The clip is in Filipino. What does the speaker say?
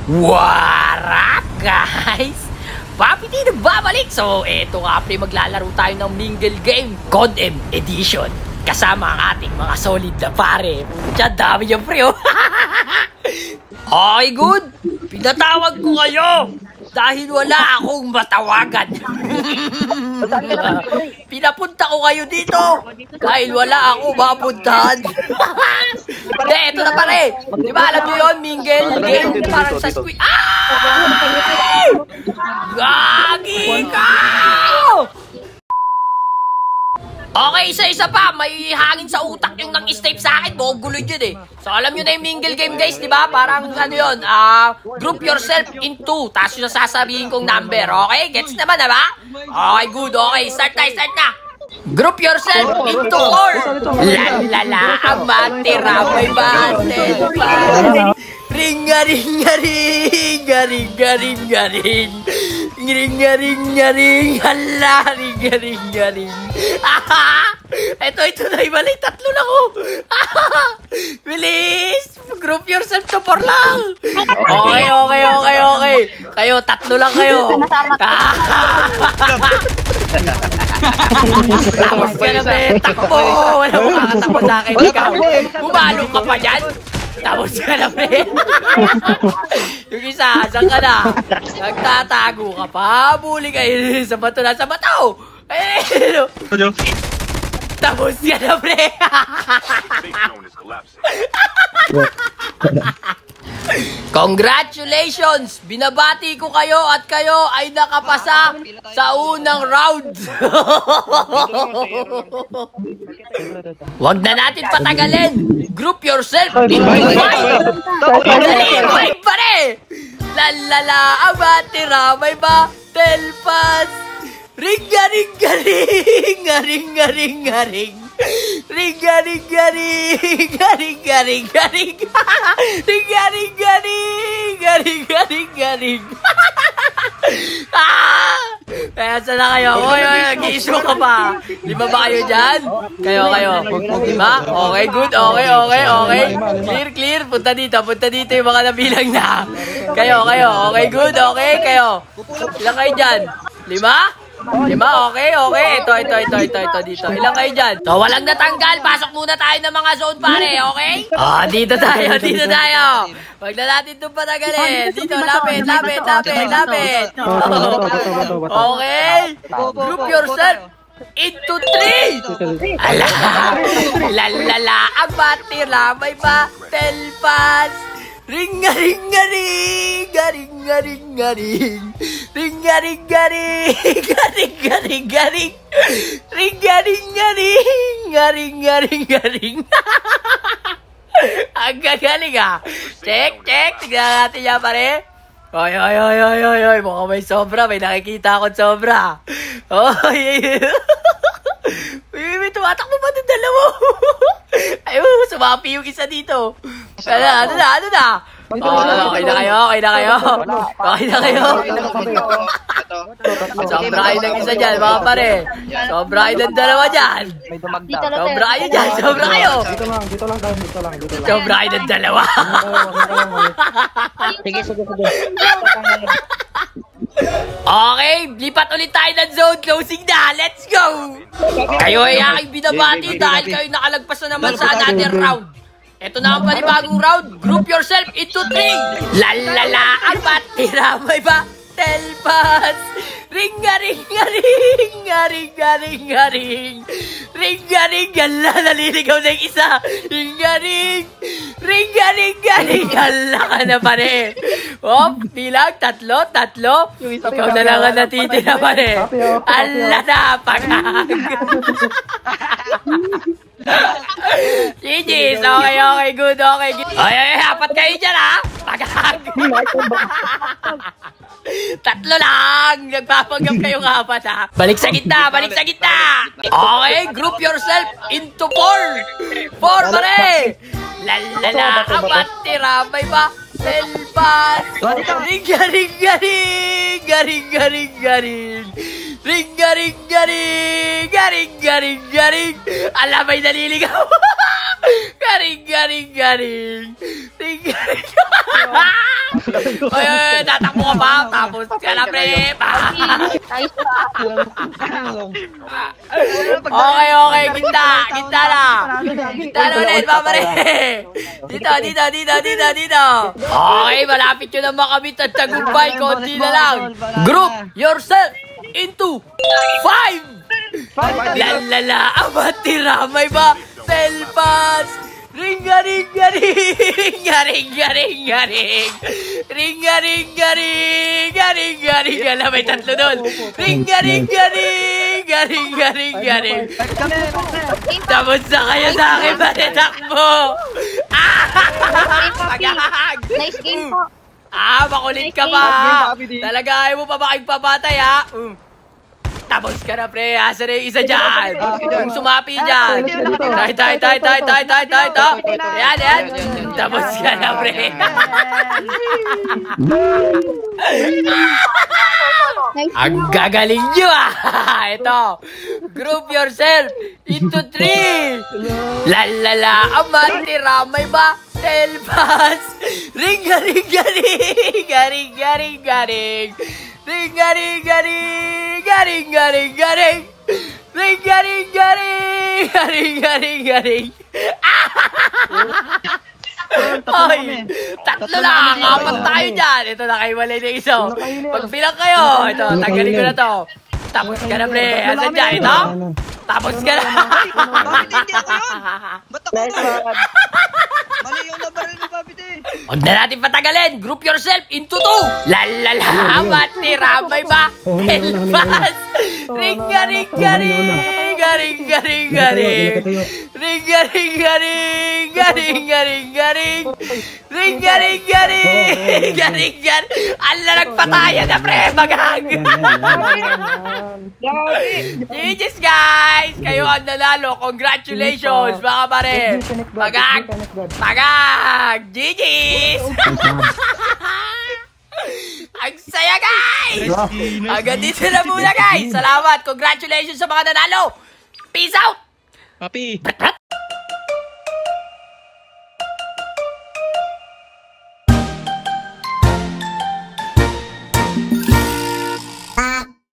What up, guys? Papi T nagbabalik! So, eto nga pre, maglalaro tayo ng mingle game, COD M Edition. Kasama ang ating mga solid na pare. Diyan, dami yan pre, oh. Okay, good. Pinatawag ko kayo dahil wala akong matawagan. Pinapunta ko kayo dito dahil wala akong mapuntahan. Hindi, ito na pare. Di ba alam nyo yun, mingle game parang sa squid. Ay! Gagi ka! Okay, isa-isa pa. May hangin sa utak yung nang-step sa akin. Gulo yun eh. So, alam nyo na yung mingle game, guys, di ba? Parang, ano yun, group yourself in two. Tapos yung sasabihin kong number. Okay? Gets naman, diba? Okay, good. Okay, start na. Group yourself into four. Lalala, amatira, may batel pa. Ringa-ring-a-ring. Ring-a-ring-a-ring. Hala, ring-a-ring-a-ring. Ito na, ibalay. Tatlo lang ko. Bilis. Group yourself to four lang. Okay. Kayo, tatlo lang kayo. Tapos ka na, be. Takbo. Wala mo makatakbo sa akin. Ikaw. Bumalo ka pa dyan. Tapos ka na, be. Yung isa, saan ka na? Nagtatago ka pa. Buli kayo sa bato na sa bato. Tapos ka na, pre. Congratulations! Binabati ko kayo at kayo ay nakapasa sa unang round. Wag na natin patagalin. Group yourself into five. Five pare. Lalala, abatira, may batel pass. Ringa-ring-a-ring. Kaya saan na kayo? Oy, nag-i-issue ka pa. Lima ba kayo dyan? Kayo. Lima? Okay, good. Okay. Clear. Punta dito yung mga nabilang na. Kayo. Okay, good. Okay, kayo. Ilang kayo dyan? Lima? Okay. Ito dito. Ilang kayo dyan? So, walang natanggal. Pasok muna tayo ng mga zone, pare. Okay? Dito tayo. Wag na natin itong patagalin. Dito, lapit. Okay? Group yourself into three. Ala. Lalala. Ang batira. May batel pass. Ringa-ring. Ang gagaling ah. Check. Tignan natin yan, pare. Oy. Mukhang may sobra. May nakikita akong sobra. May tumatakbo pa ng dalawa. Ayun, sumapi yung isa dito. Ano na? Okay na kayo. Sobra kayo ng isa dyan, mga pare. Sobra kayo ng dalawa dyan. Sobra kayo. Dito lang. Sobra kayo ng dalawa. Sige. Okay, lipat ulit tayo ng zone. Closing na. Let's go. Kayo ay aking binabati dahil kayo nakalagpas na naman sa another round. Ito na ang panibagong round. Group yourself into three. Lalala, ang batira, may batel pass. Ringa-ring. Hala, naliligaw na yung isa. Ringa-ring. Hala ka na, pare. Bilang, tatlo. Ikaw na lang ang natitira, pare. Hala na, pagkag. GG's, okay, good. Ay, apat kayo dyan, ha? Pagkag. Tatlo lang. Nagpapanggap kayong apat, ha? Balik sa gitna. Okay, group yourself into four. Four, pare. Lalala, abatira, may batel pass. Ringa-ring. Alam, may naliligaw. Garing. Oy, tatakbo ka pa. Tapos ka na, pre. Okay. Kita na. Kita na ulit, papare. Dito. Okay, malapit yun ang makamit at tagumpay. Konti na lang. Group yourself into 5. Lalala, amatiramay ba? Selpas! Ringa. Alam, may tatlo doon. Ringa. Tapos na kayo sa akin, manitakbo. Pagahag. Nice game po. Makulit ka pa. Talaga, ayaw mo pa makipapatay, ha? Tapos ka na, pre. Asa na yung isa dyan? Yung sumapi dyan. Tay. Yan. Tapos ka na, pre. Ang gagaling nyo, Ito. Group yourself into 3. Lalala, amatiramay ba? Selpas. Ringa. Ay, tatlo lang, apat tayo dyan. Ito, nakaiwalay na isa. Pag bilang kayo, ito, tanggalin ko na to. Tapos ka na, pre. Asan dyan? Ito? Tapos ka na. Bakit hindi ako yun? Ba't ako ba? Mali yung nabaril ni Papit eh. Huwag na natin patagalin. Group yourself into 2. Lalala, matiramay ba? Helpas. Ringa. Ala, nagpatayan na, pre. Magag. GG's, guys. Kayo ang nanalo. Congratulations, mga pare. Magag. GG's. Ang saya, guys. Agad dito na muna, guys. Salamat. Congratulations sa mga nanalo. Peace out. Papi.